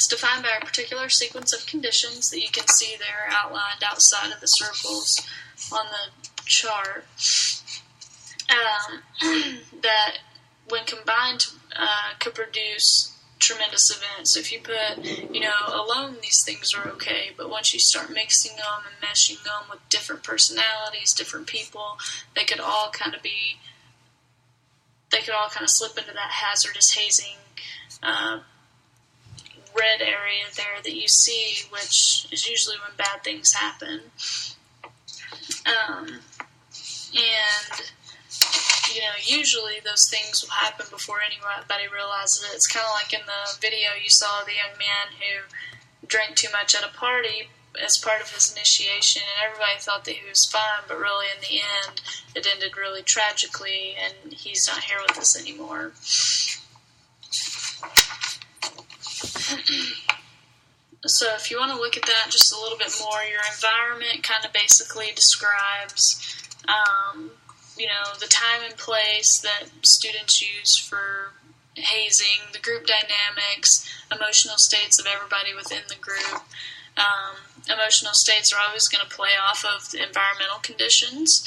It's defined by a particular sequence of conditions that you can see there outlined outside of the circles on the chart, that when combined could produce tremendous events. So if you put, alone these things are okay, but once you start mixing them and meshing them with different personalities, different people, they could all kind of slip into that hazardous hazing red area there that you see, which is usually when bad things happen. And usually those things will happen before anybody realizes it. It's kind of like in the video you saw the young man who drank too much at a party as part of his initiation, and everybody thought that he was fine, but really in the end it ended really tragically, and he's not here with us anymore. So if you want to look at that just a little bit more, your environment kind of basically describes the time and place that students use for hazing, the group dynamics, emotional states of everybody within the group. Emotional states are always going to play off of the environmental conditions.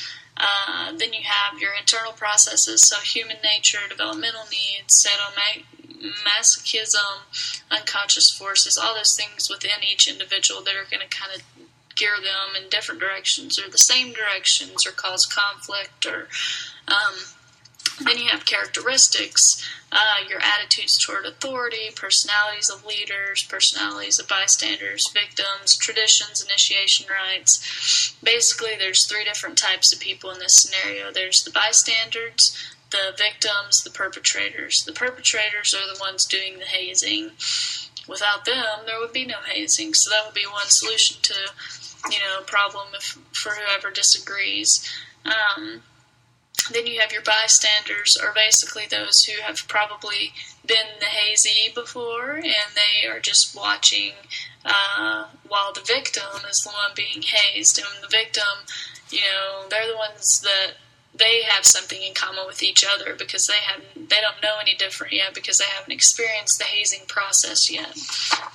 Then you have your internal processes, so human nature, developmental needs, sadomasochism, unconscious forces, all those things within each individual that are going to kind of gear them in different directions or the same directions or cause conflict. Or then you have characteristics, your attitudes toward authority, personalities of leaders, personalities of bystanders, victims, traditions, initiation rites. Basically, there's 3 different types of people in this scenario. There's the bystanders, the victims, the perpetrators. The perpetrators are the ones doing the hazing. Without them, there would be no hazing. So that would be one solution to, problem for whoever disagrees. Then you have your bystanders, or basically those who have probably been the hazee before, and they are just watching while the victim is the one being hazed. And the victim, they're the ones that they have something in common with each other because they don't know any different yet because they haven't experienced the hazing process yet.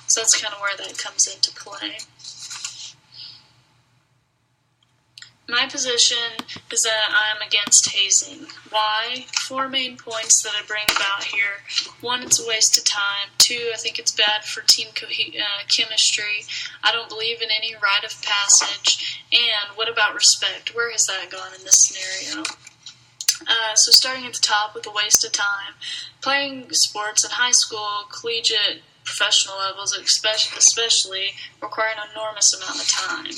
So that's kind of where that comes into play. My position is that I'm against hazing. Why? 4 main points that I bring about here. 1, it's a waste of time. 2, I think it's bad for team chemistry. I don't believe in any rite of passage. And what about respect? Where has that gone in this scenario? So starting at the top with a waste of time. Playing sports in high school, collegiate, professional levels, especially, require an enormous amount of time.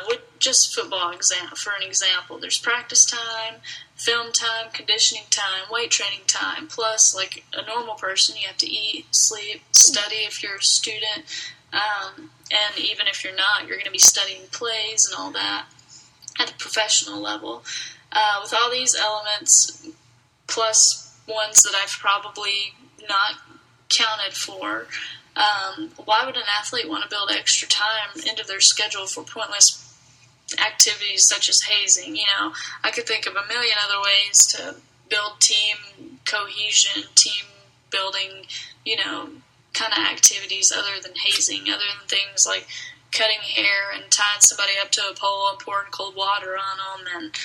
With just football for an example, there's practice time, film time, conditioning time, weight training time, plus like a normal person you have to eat, sleep, study if you're a student, and even if you're not, you're going to be studying plays and all that at the professional level. With all these elements, plus ones that I've probably not counted for, why would an athlete want to build extra time into their schedule for pointless activities such as hazing? I could think of a million other ways to build team cohesion, team building, kind of activities other than hazing, other than things like cutting hair and tying somebody up to a pole and pouring cold water on them, and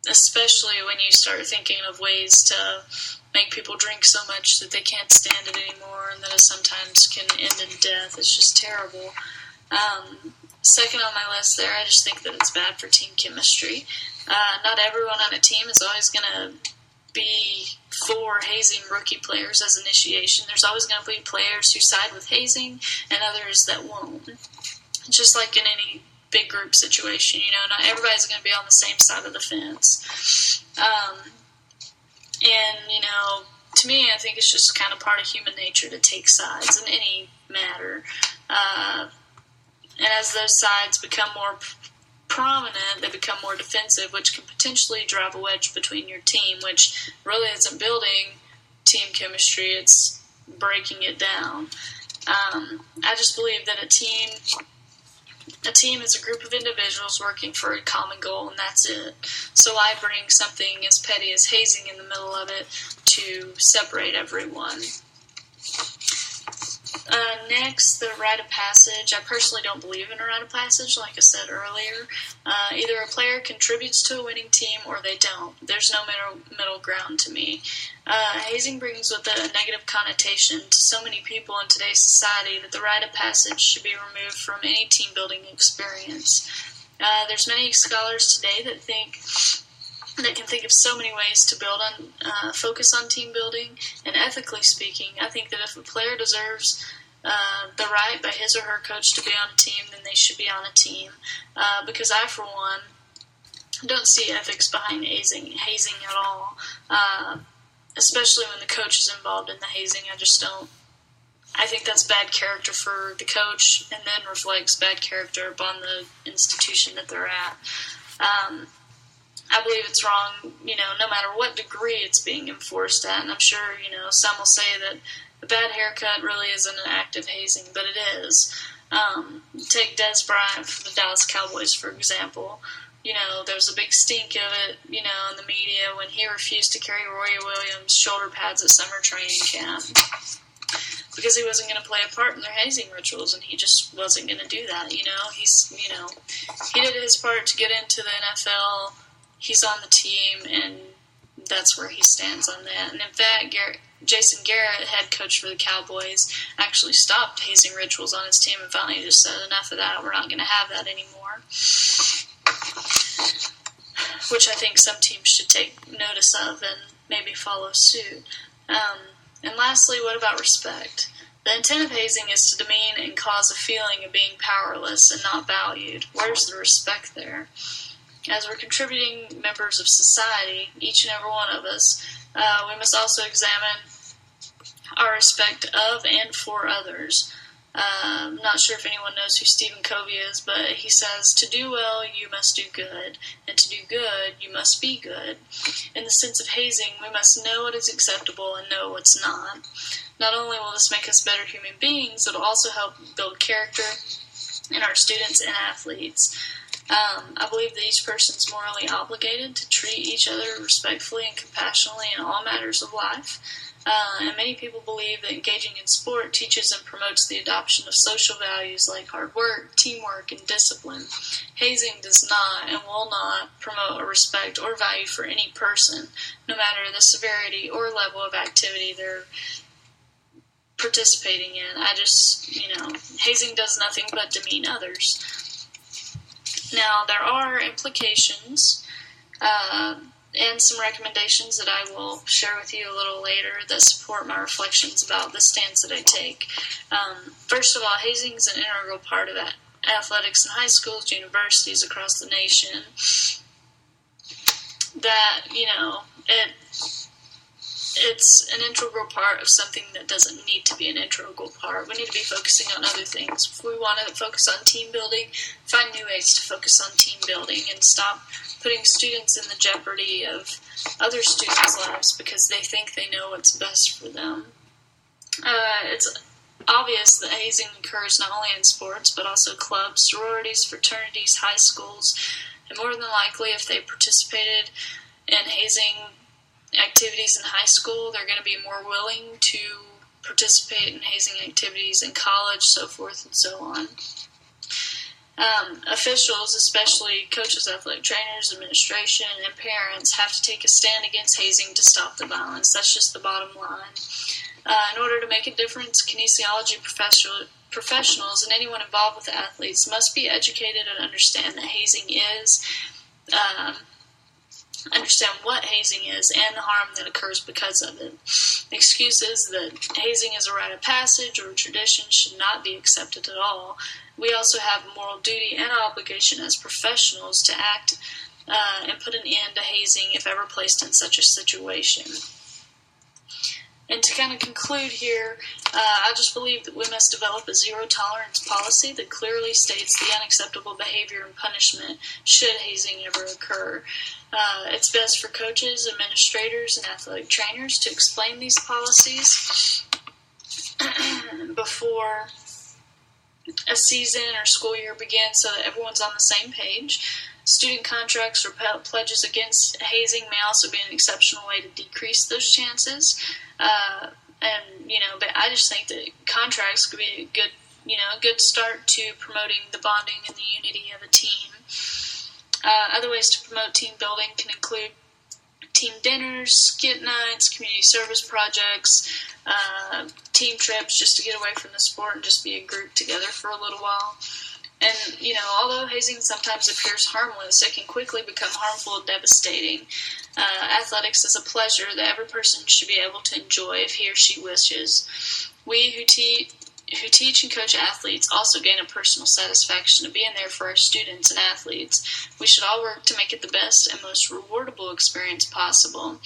especially when you start thinking of ways to make people drink so much that they can't stand it anymore, and that it sometimes can end in death. It's just terrible. Second on my list there, I just think that it's bad for team chemistry. Not everyone on a team is always going to be for hazing rookie players as initiation. There's always going to be players who side with hazing and others that won't. Just like in any big group situation, not everybody's going to be on the same side of the fence. And, to me, I think it's just kind of part of human nature to take sides in any matter. And as those sides become more prominent, they become more defensive, which can potentially drive a wedge between your team, which really isn't building team chemistry, it's breaking it down. I just believe that a team A team is a group of individuals working for a common goal, and that's it. So I bring something as petty as hazing in the middle of it to separate everyone. Next, the rite of passage. I personally don't believe in a rite of passage, like I said earlier. Either a player contributes to a winning team or they don't. There's no middle ground to me. Hazing brings with it a negative connotation to so many people in today's society that the rite of passage should be removed from any team-building experience. There's many scholars today that can think of so many ways to build on, focus on team building, and ethically speaking, I think that if a player deserves the right by his or her coach to be on a team, then they should be on a team. Because I, for one, don't see ethics behind hazing at all. Especially when the coach is involved in the hazing, I just don't. I think that's bad character for the coach, and then reflects bad character upon the institution that they're at. I believe it's wrong, no matter what degree it's being enforced at. And I'm sure, some will say that a bad haircut really isn't an act of hazing, but it is. Take Des Bryant from the Dallas Cowboys, for example. There was a big stink of it, in the media when he refused to carry Roy Williams' shoulder pads at summer training camp. Because he wasn't going to play a part in their hazing rituals, and he just wasn't going to do that, he did his part to get into the NFL. He's on the team, and that's where he stands on that. And in fact, Jason Garrett, head coach for the Cowboys, actually stopped hazing rituals on his team and finally just said, enough of that, we're not going to have that anymore. Which I think some teams should take notice of and maybe follow suit. And lastly, what about respect? The intent of hazing is to demean and cause a feeling of being powerless and not valued. Where's the respect there? As we're contributing members of society, each and every one of us, we must also examine our respect of and for others. I'm not sure if anyone knows who Stephen Covey is, but he says, to do well, you must do good, and to do good, you must be good. In the sense of hazing, we must know what is acceptable and know what's not. Not only will this make us better human beings, it will also help build character in our students and athletes. I believe that each person is morally obligated to treat each other respectfully and compassionately in all matters of life. And many people believe that engaging in sport teaches and promotes the adoption of social values like hard work, teamwork, and discipline. Hazing does not and will not promote a respect or value for any person, no matter the severity or level of activity they're participating in. Hazing does nothing but demean others. Now, there are implications and some recommendations that I will share with you a little later that support my reflections about the stance that I take. First of all, hazing is an integral part of athletics in high schools, universities across the nation. That, it's an integral part of something that doesn't need to be an integral part. We need to be focusing on other things. If we want to focus on team building, find new ways to focus on team building and stop putting students in the jeopardy of other students' lives because they think they know what's best for them. It's obvious that hazing occurs not only in sports, but also clubs, sororities, fraternities, high schools, and more than likely, if they participated in hazing activities in high school, they're going to be more willing to participate in hazing activities in college, so forth and so on. Officials, especially coaches, athletic trainers, administration, and parents, have to take a stand against hazing to stop the violence. That's just the bottom line. In order to make a difference, kinesiology professionals and anyone involved with the athletes must be educated and understand that hazing is, understand what hazing is and the harm that occurs because of it. Excuses that hazing is a rite of passage or a tradition should not be accepted at all. We also have a moral duty and obligation as professionals to act and put an end to hazing if ever placed in such a situation. And to kind of conclude here, I just believe that we must develop a zero-tolerance policy that clearly states the unacceptable behavior and punishment should hazing ever occur. It's best for coaches, administrators, and athletic trainers to explain these policies before a season or school year begins so that everyone's on the same page. Student contracts or pledges against hazing may also be an exceptional way to decrease those chances. But I just think that contracts could be a good start to promoting the bonding and the unity of a team. Other ways to promote team building can include team dinners, skit nights, community service projects, team trips just to get away from the sport and just be a group together for a little while. And, although hazing sometimes appears harmless, it can quickly become harmful and devastating. Athletics is a pleasure that every person should be able to enjoy if he or she wishes. We who teach and coach athletes also gain a personal satisfaction of being there for our students and athletes. We should all work to make it the best and most rewardable experience possible.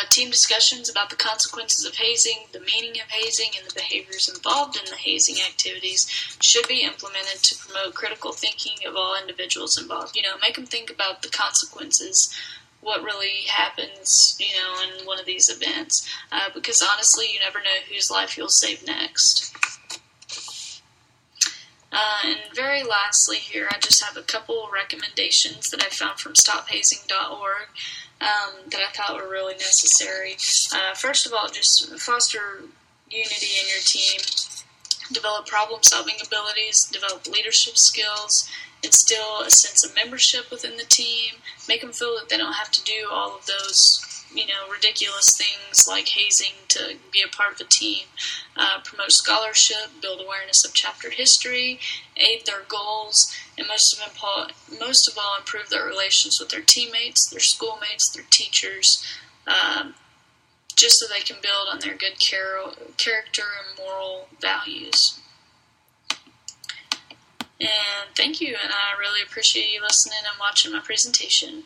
Team discussions about the consequences of hazing, the meaning of hazing, and the behaviors involved in the hazing activities should be implemented to promote critical thinking of all individuals involved. Make them think about the consequences, what really happens, in one of these events. Because honestly, you never know whose life you'll save next. And very lastly here, I just have a couple recommendations that I found from StopHazing.org that I thought were really necessary. First of all, just foster unity in your team, develop problem-solving abilities, develop leadership skills, instill a sense of membership within the team, make them feel that they don't have to do all of those ridiculous things like hazing to be a part of a team, promote scholarship, build awareness of chapter history, aid their goals, and most of all, improve their relations with their teammates, their schoolmates, their teachers, just so they can build on their good character and moral values. And thank you, and I really appreciate you listening and watching my presentation.